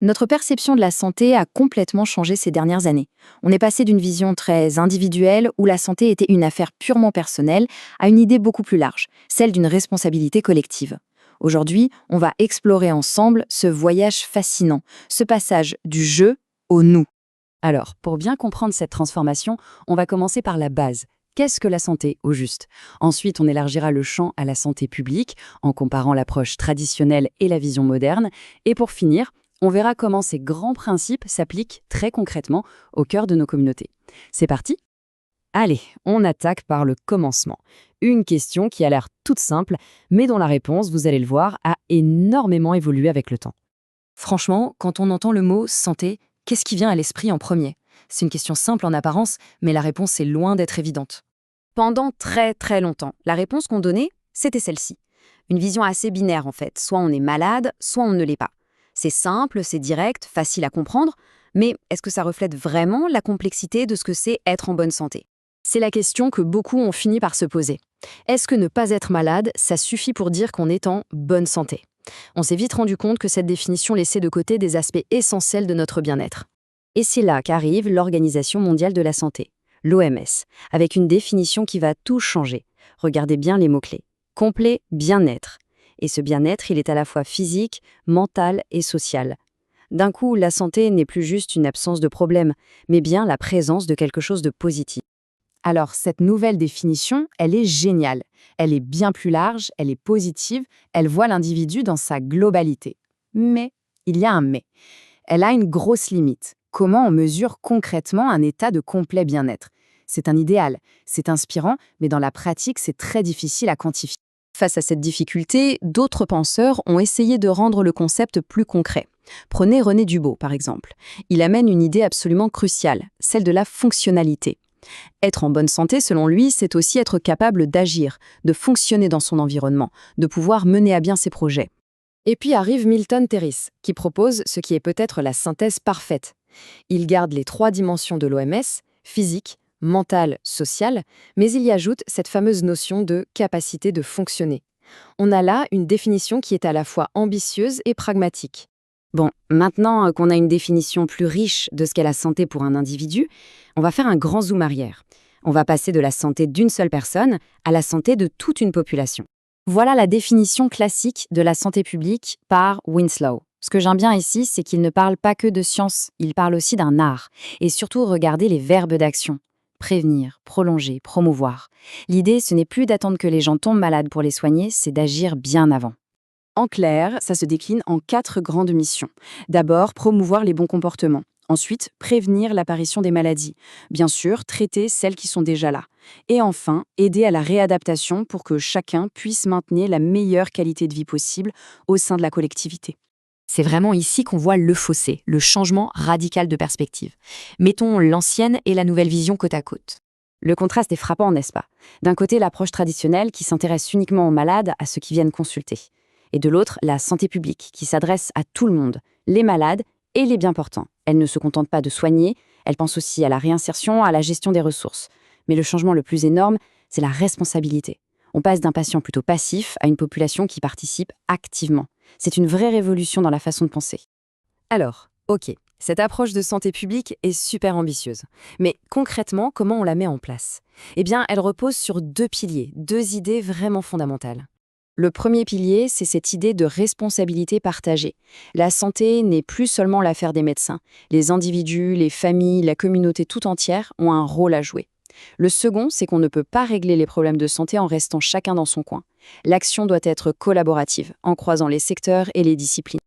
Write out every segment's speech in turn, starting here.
Notre perception de la santé a complètement changé ces dernières années. On est passé d'une vision très individuelle, où la santé était une affaire purement personnelle, à une idée beaucoup plus large, celle d'une responsabilité collective. Aujourd'hui, on va explorer ensemble ce voyage fascinant, ce passage du je au nous. Alors, pour bien comprendre cette transformation, on va commencer par la base. Qu'est-ce que la santé, au juste? Ensuite, on élargira le champ à la santé publique, en comparant l'approche traditionnelle et la vision moderne. Et pour finir, on verra comment ces grands principes s'appliquent très concrètement au cœur de nos communautés. C'est parti? Allez, on attaque par le commencement. Une question qui a l'air toute simple, mais dont la réponse, vous allez le voir, a énormément évolué avec le temps. Franchement, quand on entend le mot santé, qu'est-ce qui vient à l'esprit en premier? C'est une question simple en apparence, mais la réponse est loin d'être évidente. Pendant très très longtemps, la réponse qu'on donnait, c'était celle-ci. Une vision assez binaire en fait, soit on est malade, soit on ne l'est pas. C'est simple, c'est direct, facile à comprendre, mais est-ce que ça reflète vraiment la complexité de ce que c'est être en bonne santé? C'est la question que beaucoup ont fini par se poser. Est-ce que ne pas être malade, ça suffit pour dire qu'on est en bonne santé? On s'est vite rendu compte que cette définition laissait de côté des aspects essentiels de notre bien-être. Et c'est là qu'arrive l'Organisation mondiale de la santé, l'OMS, avec une définition qui va tout changer. Regardez bien les mots-clés. Complet bien-être. Et ce bien-être, il est à la fois physique, mental et social. D'un coup, la santé n'est plus juste une absence de problème, mais bien la présence de quelque chose de positif. Alors, cette nouvelle définition, elle est géniale. Elle est bien plus large, elle est positive, elle voit l'individu dans sa globalité. Mais, il y a un mais. Elle a une grosse limite. Comment on mesure concrètement un état de complet bien-être? C'est un idéal, c'est inspirant, mais dans la pratique, c'est très difficile à quantifier. Face à cette difficulté, d'autres penseurs ont essayé de rendre le concept plus concret. Prenez René Dubos, par exemple. Il amène une idée absolument cruciale, celle de la fonctionnalité. Être en bonne santé, selon lui, c'est aussi être capable d'agir, de fonctionner dans son environnement, de pouvoir mener à bien ses projets. Et puis arrive Milton Terris, qui propose ce qui est peut-être la synthèse parfaite. Il garde les 3 dimensions de l'OMS, physique, mentale, sociale, mais il y ajoute cette fameuse notion de capacité de fonctionner. On a là une définition qui est à la fois ambitieuse et pragmatique. Bon, maintenant qu'on a une définition plus riche de ce qu'est la santé pour un individu, on va faire un grand zoom arrière. On va passer de la santé d'une seule personne à la santé de toute une population. Voilà la définition classique de la santé publique par Winslow. Ce que j'aime bien ici, c'est qu'il ne parle pas que de science, il parle aussi d'un art. Et surtout, regardez les verbes d'action. Prévenir, prolonger, promouvoir. L'idée, ce n'est plus d'attendre que les gens tombent malades pour les soigner, c'est d'agir bien avant. En clair, ça se décline en 4 grandes missions. D'abord, promouvoir les bons comportements. Ensuite, prévenir l'apparition des maladies. Bien sûr, traiter celles qui sont déjà là. Et enfin, aider à la réadaptation pour que chacun puisse maintenir la meilleure qualité de vie possible au sein de la collectivité. C'est vraiment ici qu'on voit le fossé, le changement radical de perspective. Mettons l'ancienne et la nouvelle vision côte à côte. Le contraste est frappant, n'est-ce pas? D'un côté, l'approche traditionnelle qui s'intéresse uniquement aux malades, à ceux qui viennent consulter. Et de l'autre, la santé publique, qui s'adresse à tout le monde, les malades et les bien portants. Elle ne se contente pas de soigner, elle pense aussi à la réinsertion, à la gestion des ressources. Mais le changement le plus énorme, c'est la responsabilité. On passe d'un patient plutôt passif à une population qui participe activement. C'est une vraie révolution dans la façon de penser. Alors, ok, cette approche de santé publique est super ambitieuse. Mais concrètement, comment on la met en place? Eh bien, elle repose sur 2 piliers, 2 idées vraiment fondamentales. Le premier pilier, c'est cette idée de responsabilité partagée. La santé n'est plus seulement l'affaire des médecins. Les individus, les familles, la communauté tout entière ont un rôle à jouer. Le second, c'est qu'on ne peut pas régler les problèmes de santé en restant chacun dans son coin. L'action doit être collaborative, en croisant les secteurs et les disciplines.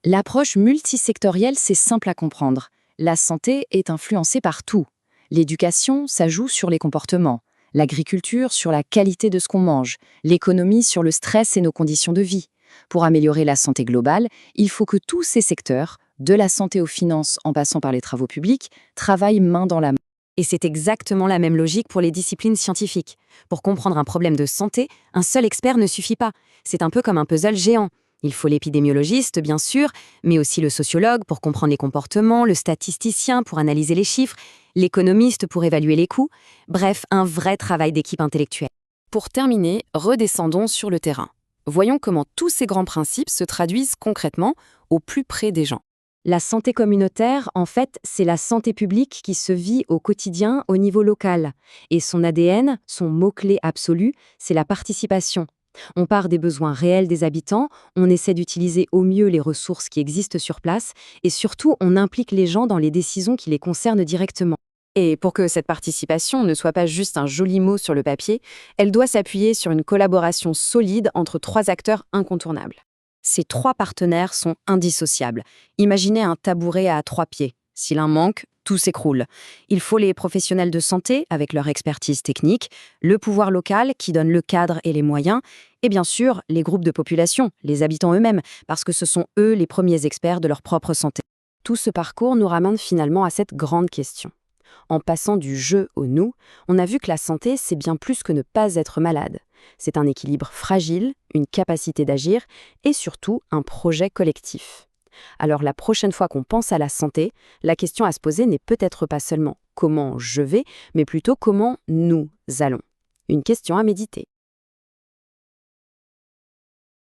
L'approche multisectorielle, c'est simple à comprendre. La santé est influencée par tout. L'éducation, ça joue sur les comportements. L'agriculture sur la qualité de ce qu'on mange, l'économie sur le stress et nos conditions de vie. Pour améliorer la santé globale, il faut que tous ces secteurs, de la santé aux finances en passant par les travaux publics, travaillent main dans la main. Et c'est exactement la même logique pour les disciplines scientifiques. Pour comprendre un problème de santé, un seul expert ne suffit pas. C'est un peu comme un puzzle géant. Il faut l'épidémiologiste, bien sûr, mais aussi le sociologue pour comprendre les comportements, le statisticien pour analyser les chiffres, l'économiste pour évaluer les coûts. Bref, un vrai travail d'équipe intellectuelle. Pour terminer, redescendons sur le terrain. Voyons comment tous ces grands principes se traduisent concrètement au plus près des gens. La santé communautaire, en fait, c'est la santé publique qui se vit au quotidien au niveau local. Et son ADN, son mot-clé absolu, c'est la participation. On part des besoins réels des habitants, on essaie d'utiliser au mieux les ressources qui existent sur place, et surtout, on implique les gens dans les décisions qui les concernent directement. Et pour que cette participation ne soit pas juste un joli mot sur le papier, elle doit s'appuyer sur une collaboration solide entre 3 acteurs incontournables. Ces 3 partenaires sont indissociables. Imaginez un tabouret à 3 pieds. Si l'un manque, tout s'écroule. Il faut les professionnels de santé, avec leur expertise technique, le pouvoir local qui donne le cadre et les moyens, et bien sûr, les groupes de population, les habitants eux-mêmes, parce que ce sont eux les premiers experts de leur propre santé. Tout ce parcours nous ramène finalement à cette grande question. En passant du je au nous, on a vu que la santé, c'est bien plus que ne pas être malade. C'est un équilibre fragile, une capacité d'agir et surtout un projet collectif. Alors la prochaine fois qu'on pense à la santé, la question à se poser n'est peut-être pas seulement comment je vais, mais plutôt comment nous allons. Une question à méditer.